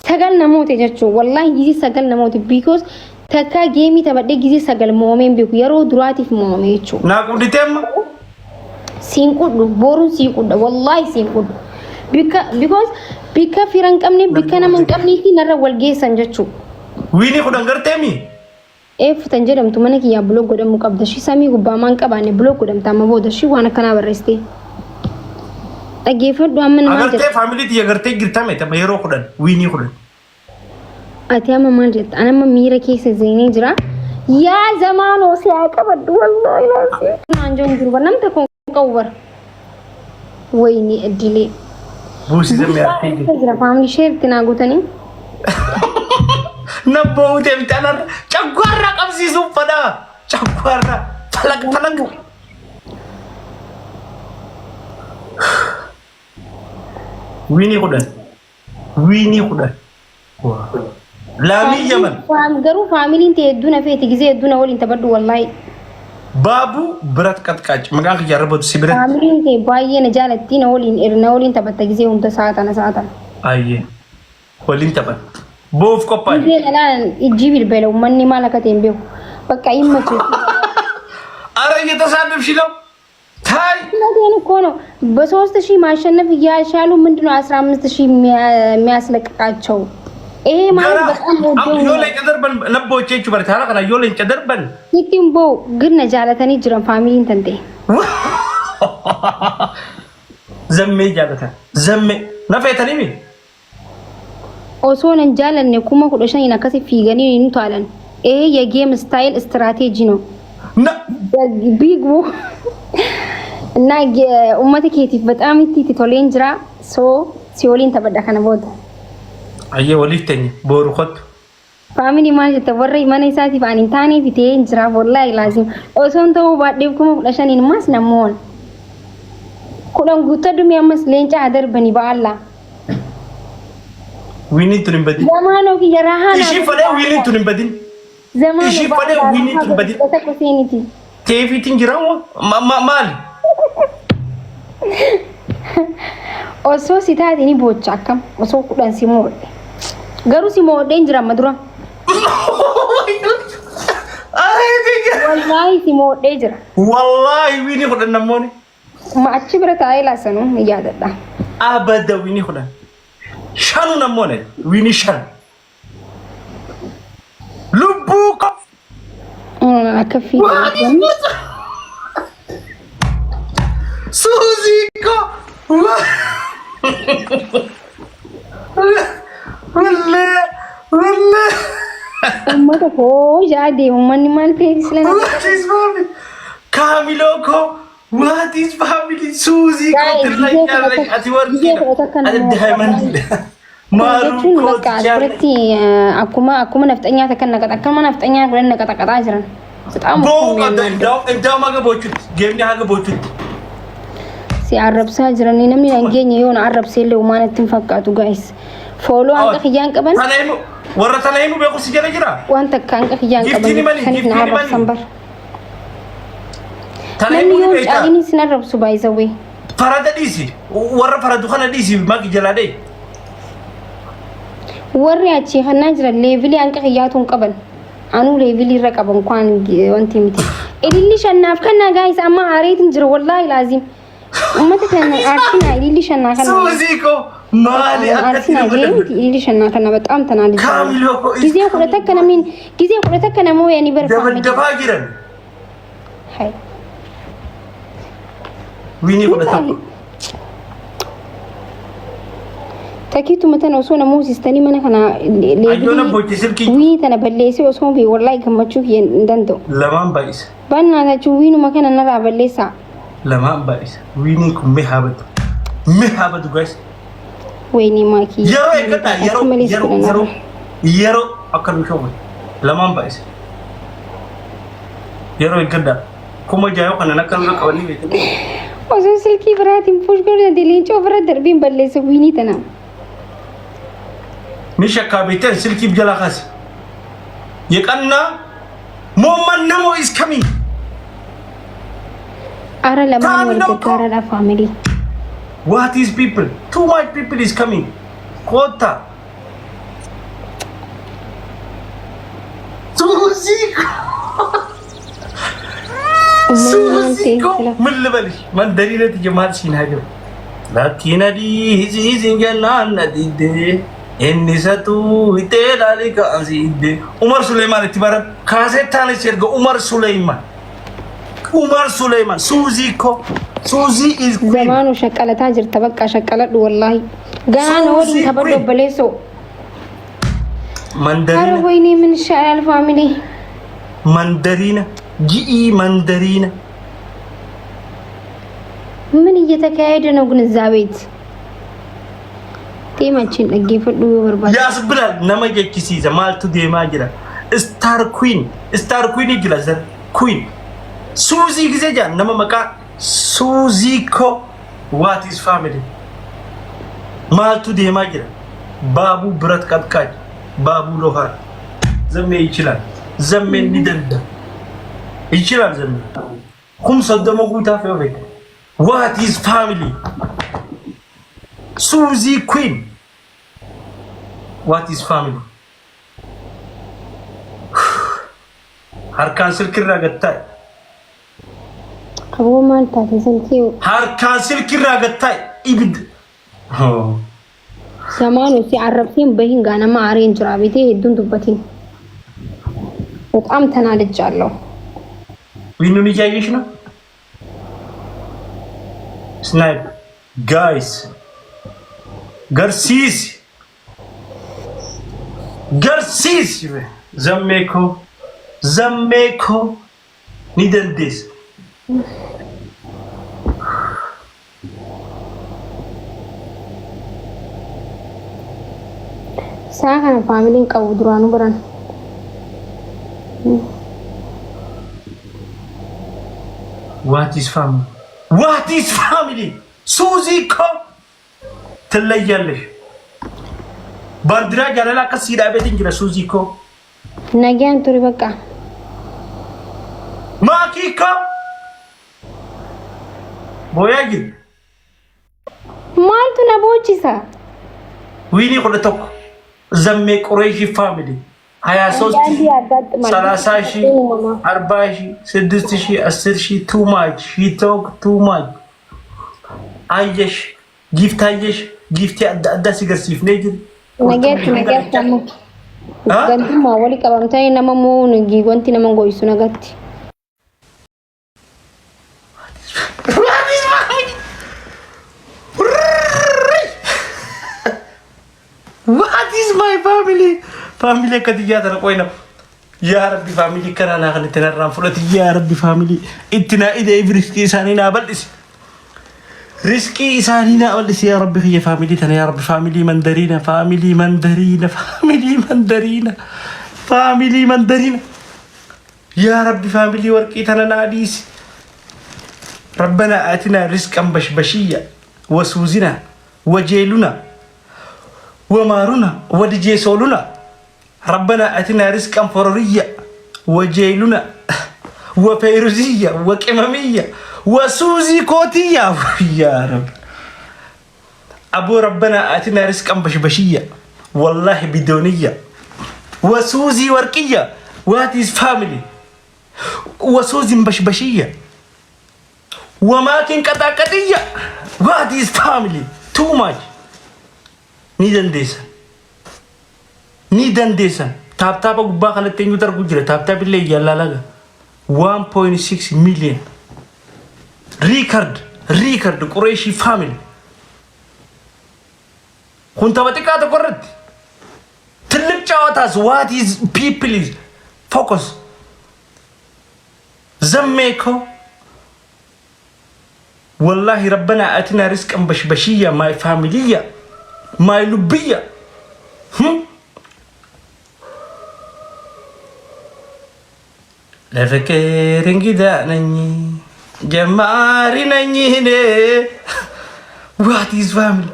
sagal namoota jechuun wallahi gizii sagal namoota because takka geemii taphadhee gizii sagal moomeen beeku yeroo duraatiif moomee jechuudha. Naa qudhiteemma? Siin qudhu boruun siin qudha wallahi siin qudhu because bika firan qabne bika nama hin qabneetti narra wal geessan jechuudha. Wiinii kudhan garteemi? Eeffutan jedhamtu mana kiyyaa buloo godhamu qabda shi samii gubbaa maan qabaanne buloo godhamtaa ma booda shi waan akkanaa barreessitee. Dhaggeeffadhu amma nama jira. Agartee faamiliitii agartee girtame tapha yeroo kudhan wiinii kudhan. Ati amma maal jetta? Ani amma miira keessa zeenee jira. Yaa zamaanoo si haa qabadhu wallahi laasi. Naan joon jiru bar namta kun qabu bar. Wayni addilee. Buusisa mi'aatee jira. Jira faamilii sheerti naa gootanii. Nabboo deemtanar cagwaarraa qabsiisuuf fadhaa. Cagwaarraa falag. Wiinii kudhan. Laamii Yaman. Garuu faamiliin ta'e hedduu na feeti gizee hedduu na waliin taphadhu wallahi. Baabuu birat qatqaac maqaan kiyyaa rabatu si biratti. Faamiliin ta'e baay'ee na jaalatti na waliin taphatta gizee hunda saatana. Ayyee waliin taphatta. Boof qophaa'e. Gizee dhalaan ijji bilbila uummanni maal akka ta'e hin beeku. Bakka himmatu. Ara እየተሳደብሽ ነው ታይ ነገን እኮ ነው በ3000 ማሸነፍ ያሻሉ ምንድነው 15000 የሚያስለቅቃቸው ይሄ ማለት በጣም ወዶ ዮሌ ቀደርበን ነቦቼቹ በርታላ ከና ዮሌ ቀደርበን ይቲምቦ ግን ነጃለተኒ ጅራን ፋሚሊን ተንቴ ዘሜ ጃለተ ዘሜ ነፈተኒ ሚ ኦሶን እንጃለነ ኩማ ኩዶሽን ይናከሲ ፊገኒ ይንቷለን ይሄ የጌም ስታይል ስትራቴጂ ነው ቢግ እና ኡመት ኬቲፍ በጣም ይቲቲ ቶሌን ጅራ ሶ ሲኦሊን ተበዳ ከነበውት አየ ወሊተኝ ቦርኮት ፋሚሊ ማለት ተወረይ ማን ይሳቲ ባኒን ታኒ ፊቴን ጅራ ወላሂ ላዚም ኦሶን ተው ባዴብ ኩማ ቁለሽን ማስ ነሞን ኩዳን ጉተዱም ያመስ ሌንጫ አደርበኒ ባላ ዊኒ ትንበዲ ዘማኖ ከየራሃና እሺ ፈለ ዊኒ ትንበዲ ዘማኖ እሺ ፈለ ዊኒ ትንበዲ ተከሰኒቲ ቴፊቲን ጅራው ማል Oso sitaati ni bocha akkam osoo kudhan si moodhe garuu si moodheen jira madura wallahi si moodhee jira wallahi wiini kudhan namoonni ma achi bira taa'ee laasanu ni yaadadha abada wiini kudhan shanu namoonni wiini shan lubbuu qof akka fiidhan Suziko Walle ummata koo jaade ummanni maal beeksislan Kamiloko what is family Suziko tirlanya ati warqi ati diamond maru ko jalati akkuma nafxanya takkan akkuma nafxanya gudan naqataa jiran በጣም እንደው ማገቦቹት ገምኒ አገቦቹት ሲያረብሳ ጅረኒ ነም ያንገኝ ይሆን አረብሴ ለው ማለት ተንፈቃቱ ጋይስ ፎሎ አንቀ ያን ቀበን ታላይሙ ወረታላይሙ በቁስ ጀረጅራ ዋንተ ካንቀ ያን ቀበን ከኒና አረብ ሰንበር ታላይሙ ጫሊኒ ስነረብሱ ባይዘዌ ፈረደ ዲሲ ወረ ፈረዱ ከነ ዲሲ ማቅ ጀላዴ ወሪያቺ ኸናጅረ ሌቭሊ አንቀ ያቱን ቀበን anu level iraqaban kwan wanti miti idilli shannaaf kana guys amma areetin jira wallahi lazim ummata tan artina idilli shanna kana Suziko mali artina idilli shanna kana በጣም ተናል ጊዜ ሁለተከ ነው ሞ ያኒ በርፋሚ ደባጊረን ሃይ ዊኒ ሁለተከ takitu mata no so na Moses tani mana kana ayona bochi silki wi tana balle sai o so bi wallahi gamachu yen dando laman bais banna ta chu wi no makana na raballe sa laman bais wi ni kum me habatu guys wayni maki yaro ekata yaro akan show laman bais yaro ekata kuma jayo kana nakal kawani be o so silki bratin push gorde dilin cho bra darbin balle sa wi ni tana نشكا بيتر سلكي بجلا خاس يقنا مومن نمو is coming ara laman wal da family what is people too much people is coming kota سوزيكو من لبلش من دليلة جمال سيناجو لكن دي زين جنان نديد إني ستو يتل عليك أزيد عمر سليمان تبارك كاسة ثاني شرق عمر سليمان سوزيكو سوزي إز زمان وشكلة تاجر تبقى شكلة والله قانا نوري تبدو بليسو مندرينا أرويني من الشارع الفاميلي مندرينا جي مندرينا من يتكايد نوغن الزابيت تيماتشين أجيب الدو برباد يا سبلا نما جكسي زمال تدي ما جرا ستار كوين يجلا زر كوين سوزي كزيجا نما مكا سوزيكو what is family مال تدي ما جرا بابو برات كاتكاج بابو لوهار زمي يجلا زمي ندند يجلا زمي كم صدموا كوتا في what is family Suzy Queen what is family harkaan silkirraa gattaa أبو ما أنت تزنتيو harkaan silkirraa gattaa ibid زمان وسي عربتين بهين قانا ما عارين جرابيتي هدون دبتين وطعم تنال جالو وينو نجايش ነው سنايب guys Garcis Zameko Nidendis ساعة فاميلين قو درانو بران what is family Suzy ko تليالش باندرا جاللا كسيدا بيتين جرا سوزي كو نجان توري بقى ما كيكو بوياجي مالتو نبوچيسا ويني قلتك زمي قريشي فاميلي هيا سوستي سلاساشي أرباشي سدستشي أسرشي تو ماج شي توك تو ماج أيش جيفت أيش جيفتي أدا سيجرسيف نيجي نجات تمو ganti ma wali kabamtai nama mo ngi gonti nama ngoisu nagati what is my family كديات أنا قوينا يا ربي family كنا ناخذ نتنرم فرت يا ربي family إنتنا إذا إبريسكي سانينا بلس رزقي إسانينا أولس يا ربي هي فاميلي تنا يا ربي فاميلي مندرينا يا ربي فاميلي ورقي تنا ناديس ربنا آتنا رزقا بشبشية وسوزنا وجيلنا ومارنا ودجيسولنا ربنا آتنا رزقا فرورية وجيلنا وفيروزية وكمامية وسوزي كوتية يا رب أبو ربنا آتنا رزقا بشبشية والله بدونية وسوزي ورقية what is family وسوزي بشبشية وماكن كتاكتية what is family too much نيدن ديسا تاب قبا خلتين يتر قجرة تاب اللي يلا لغا 1.6 million ريكارد قريشي فاميلي كنت بتكا تقرد تلك جواتاس what is people is focus زميكو والله ربنا آتنا رزقا بشبشية ماي فاميلية ماي لبية لفكر انقدا نني جماري نني what is family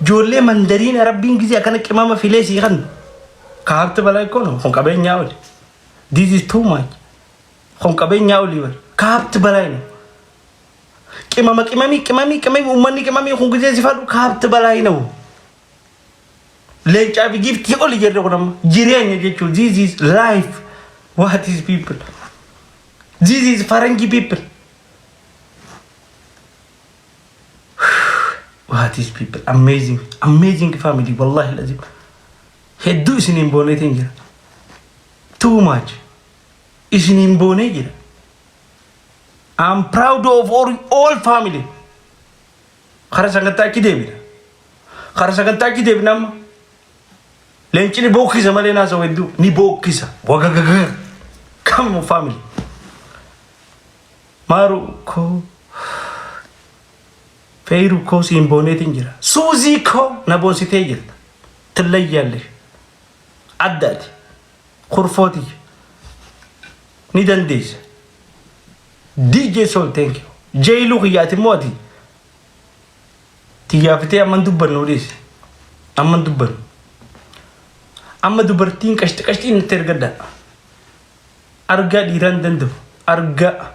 جولي مندرين ربين كذي أكنك إمامة في ليسي خن كابت بلا يكونه خون كبين ياولي this is too much خون كبين ياولي بل كابت بلا ينه كمامة أمني كمامي خون كذي سفارو كابت بلا ينه ليش أبي جيفت يقولي جرّي قدام جريان يجيشوا this is life What is people? This is Farangi people. What is people? Amazing, amazing family. Wallahi lazim. Heddu isinin bone tingira. Too much. Isinin bone gira. I'm proud of all family. Khara sangata ki debi. Khara sangata ki debi nam. Lenchi ni bokisa male na so heddu. Ni bokisa. Wagagagar. Come family. Maru ko. Feiru ko sin bone tingira. Suzi ko na bonsite gira. Tlayyalle. Addati. Khurfoti. Ni dandis. DJ Sol, thank you. Jay Luke yati moti. Tiyafite amanduban nulis. Amanduban. Amadubartin kashti in tergada. Arga diran dandu. Arga.